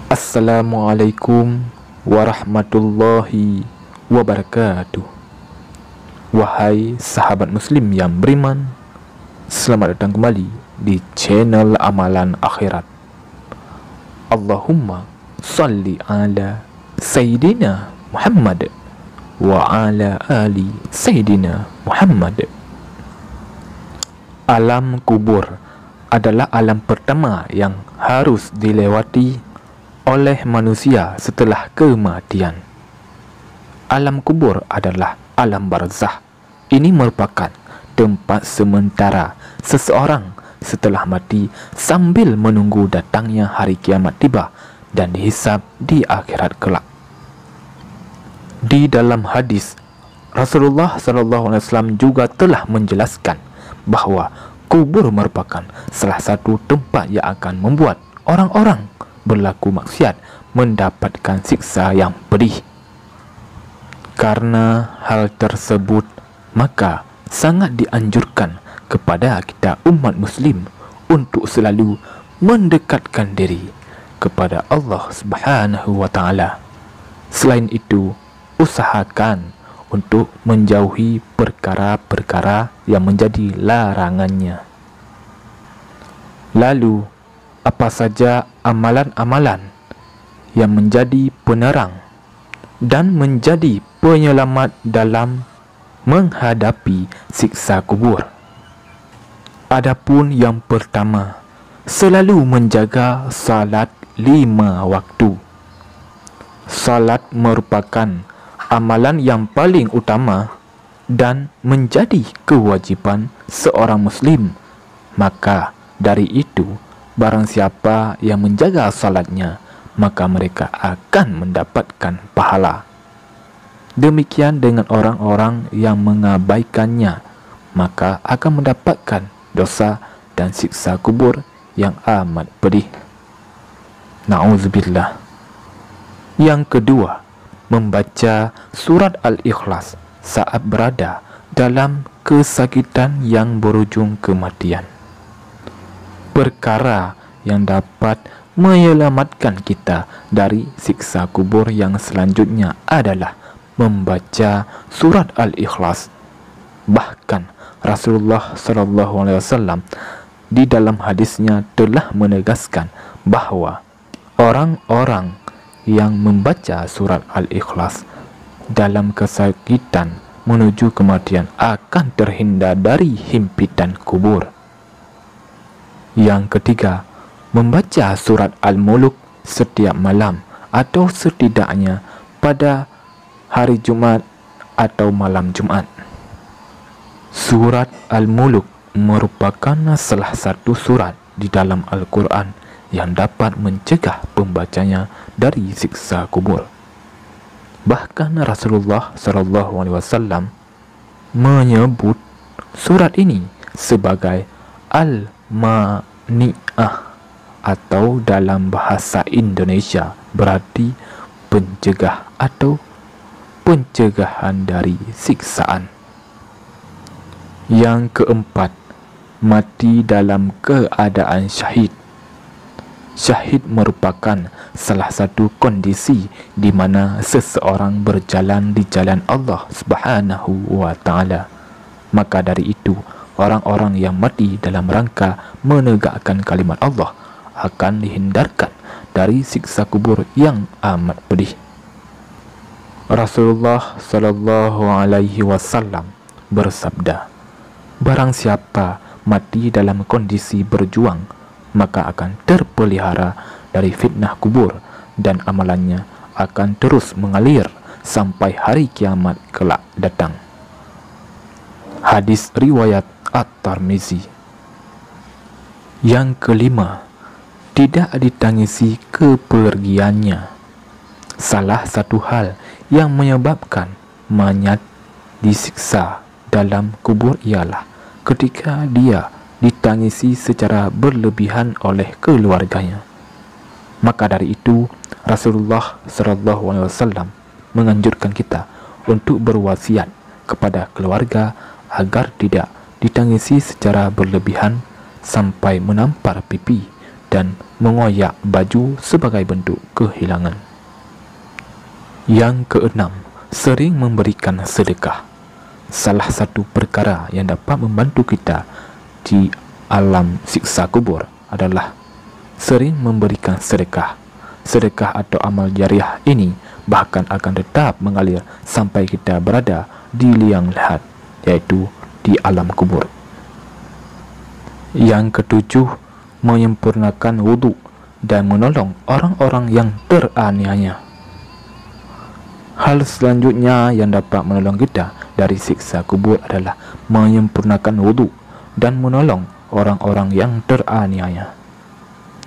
Assalamualaikum warahmatullahi wabarakatuh. Wahai sahabat muslim yang beriman, selamat datang kembali di channel Amalan Akhirat. Allahumma salli ala Sayyidina Muhammad wa ala ali Sayyidina Muhammad. Alam kubur adalah alam pertama yang harus dilewati oleh manusia setelah kematian. Alam kubur adalah alam barzakh. Ini merupakan tempat sementara seseorang setelah mati sambil menunggu datangnya hari kiamat tiba dan dihisab di akhirat kelak. Di dalam hadis, Rasulullah SAW juga telah menjelaskan bahawa kubur merupakan salah satu tempat yang akan membuat orang-orang berlaku maksiat mendapatkan siksa yang pedih. Karena hal tersebut, maka sangat dianjurkan kepada kita umat muslim untuk selalu mendekatkan diri kepada Allah Subhanahu wa taala. Selain itu, usahakan untuk menjauhi perkara-perkara yang menjadi larangannya. Lalu, apa saja amalan-amalan yang menjadi penerang dan menjadi penyelamat dalam menghadapi siksa kubur? Adapun yang pertama, selalu menjaga salat 5 waktu. Salat merupakan amalan yang paling utama dan menjadi kewajiban seorang muslim. Maka dari itu, barang siapa yang menjaga salatnya, maka mereka akan mendapatkan pahala. Demikian dengan orang-orang yang mengabaikannya, maka akan mendapatkan dosa dan siksa kubur yang amat pedih. Na'udzubillah. Yang kedua, membaca surat Al-Ikhlas saat berada dalam kesakitan yang berujung kematian. Perkara yang dapat menyelamatkan kita dari siksa kubur yang selanjutnya adalah membaca surat Al-Ikhlas. Bahkan Rasulullah SAW di dalam hadisnya telah menegaskan bahawa orang-orang yang membaca surat Al-Ikhlas dalam kesakitan menuju kematian akan terhindar dari himpitan kubur. Yang ketiga, membaca surat Al-Muluk setiap malam atau setidaknya pada hari Jumat atau malam Jumat. Surat Al-Muluk merupakan salah satu surat di dalam Al-Quran yang dapat mencegah pembacanya dari siksa kubur. Bahkan Rasulullah SAW menyebut surat ini sebagai Al-Mani'ah, atau dalam bahasa Indonesia berarti pencegah atau pencegahan dari siksaan. Yang keempat, mati dalam keadaan syahid. Syahid merupakan salah satu kondisi di mana seseorang berjalan di jalan Allah Subhanahu wa taala. Maka dari itu, orang-orang yang mati dalam rangka menegakkan kalimat Allah akan dihindarkan dari siksa kubur yang amat pedih. Rasulullah SAW bersabda, barang siapa mati dalam kondisi berjuang, maka akan terpelihara dari fitnah kubur dan amalannya akan terus mengalir sampai hari kiamat kelak datang. Hadis riwayat At-Tirmizi. Yang kelima, tidak ditangisi kepergiannya. Salah satu hal yang menyebabkan mayat disiksa dalam kubur ialah ketika dia ditangisi secara berlebihan oleh keluarganya. Maka dari itu, Rasulullah SAW menganjurkan kita untuk berwasiat kepada keluarga agar tidak ditangisi secara berlebihan sampai menampar pipi dan mengoyak baju sebagai bentuk kehilangan. Yang keenam, sering memberikan sedekah. Salah satu perkara yang dapat membantu kita di alam siksa kubur adalah sering memberikan sedekah. Sedekah atau amal jariah ini bahkan akan tetap mengalir sampai kita berada di liang lahat, yaitu di alam kubur. Yang ketujuh, menyempurnakan wudhu dan menolong orang-orang yang teraniaya. Hal selanjutnya yang dapat menolong kita dari siksa kubur adalah menyempurnakan wudhu dan menolong orang-orang yang teraniaya.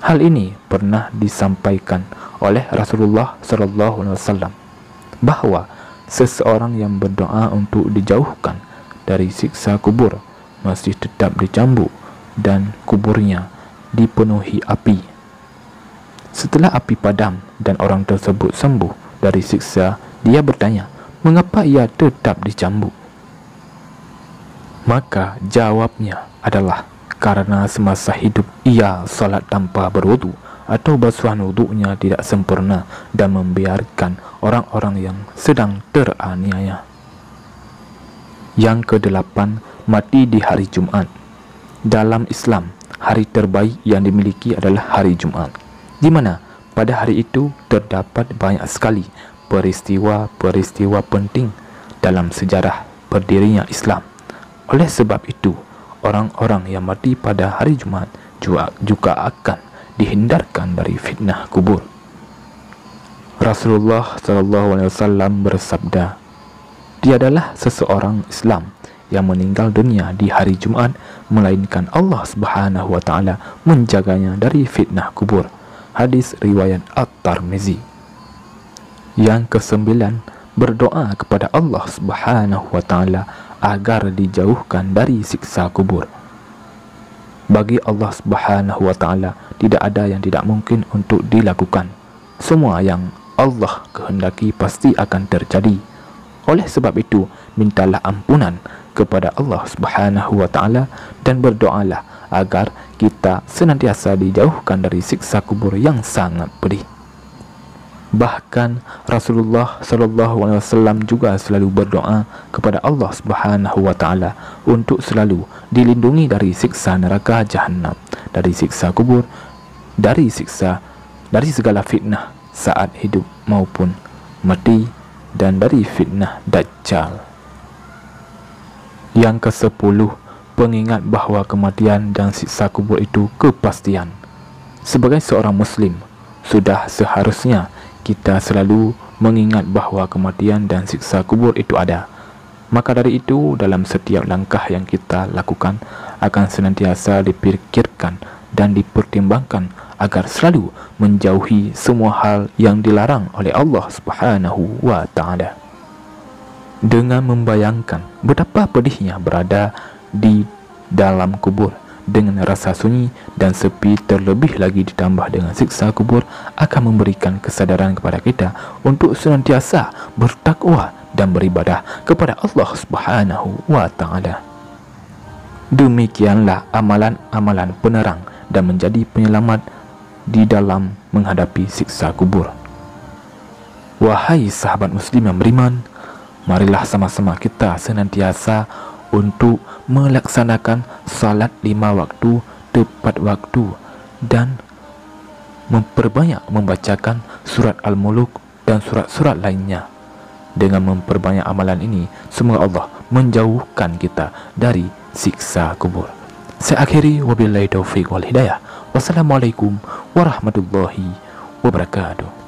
Hal ini pernah disampaikan oleh Rasulullah SAW bahawa seseorang yang berdoa untuk dijauhkan dari siksa kubur masih tetap dicambuk dan kuburnya dipenuhi api. Setelah api padam dan orang tersebut sembuh dari siksa, dia bertanya, mengapa ia tetap dicambuk? Maka jawabnya adalah karena semasa hidup ia salat tanpa berwudu atau basuhan wudunya tidak sempurna dan membiarkan orang-orang yang sedang teraniaya. Yang kedelapan, mati di hari Jumat. Dalam Islam, hari terbaik yang dimiliki adalah hari Jumat, di mana pada hari itu terdapat banyak sekali peristiwa-peristiwa penting dalam sejarah berdirinya Islam. Oleh sebab itu, orang-orang yang mati pada hari Jumat juga akan dihindarkan dari fitnah kubur. Rasulullah SAW bersabda, "Tiadalah seseorang Islam yang meninggal dunia di hari Jumat melainkan Allah Subhanahu wa taala menjaganya dari fitnah kubur." Hadis riwayat At-Tirmizi. Yang kesembilan, berdoa kepada Allah Subhanahu wa taala agar dijauhkan dari siksa kubur. Bagi Allah Subhanahu wa taala tidak ada yang tidak mungkin untuk dilakukan. Semua yang Allah kehendaki pasti akan terjadi. Oleh sebab itu, mintalah ampunan kepada Allah Subhanahu wa taala dan berdoalah agar kita senantiasa dijauhkan dari siksa kubur yang sangat pedih. Bahkan Rasulullah SAW juga selalu berdoa kepada Allah Subhanahu wa taala untuk selalu dilindungi dari siksa neraka Jahannam, dari siksa kubur, dari segala fitnah saat hidup maupun mati, dan dari fitnah Dajjal. Yang ke-10, pengingat bahawa kematian dan siksa kubur itu kepastian. Sebagai seorang Muslim, sudah seharusnya kita selalu mengingat bahawa kematian dan siksa kubur itu ada. Maka dari itu, dalam setiap langkah yang kita lakukan akan senantiasa dipikirkan dan dipertimbangkan agar selalu menjauhi semua hal yang dilarang oleh Allah Subhanahu wa taala. Dengan membayangkan betapa pedihnya berada di dalam kubur dengan rasa sunyi dan sepi, terlebih lagi ditambah dengan siksa kubur, akan memberikan kesadaran kepada kita untuk senantiasa bertakwa dan beribadah kepada Allah Subhanahu wa taala. Demikianlah amalan-amalan penerang dan menjadi penyelamat di dalam menghadapi siksa kubur. Wahai sahabat muslim yang beriman, marilah sama-sama kita senantiasa untuk melaksanakan salat 5 waktu tepat waktu dan memperbanyak membacakan surat Al-Muluk dan surat-surat lainnya. Dengan memperbanyak amalan ini, semoga Allah menjauhkan kita dari siksa kubur. Saya akhiri, wabillahi taufiq wal hidayah. Wassalamualaikum warahmatullahi wabarakatuh.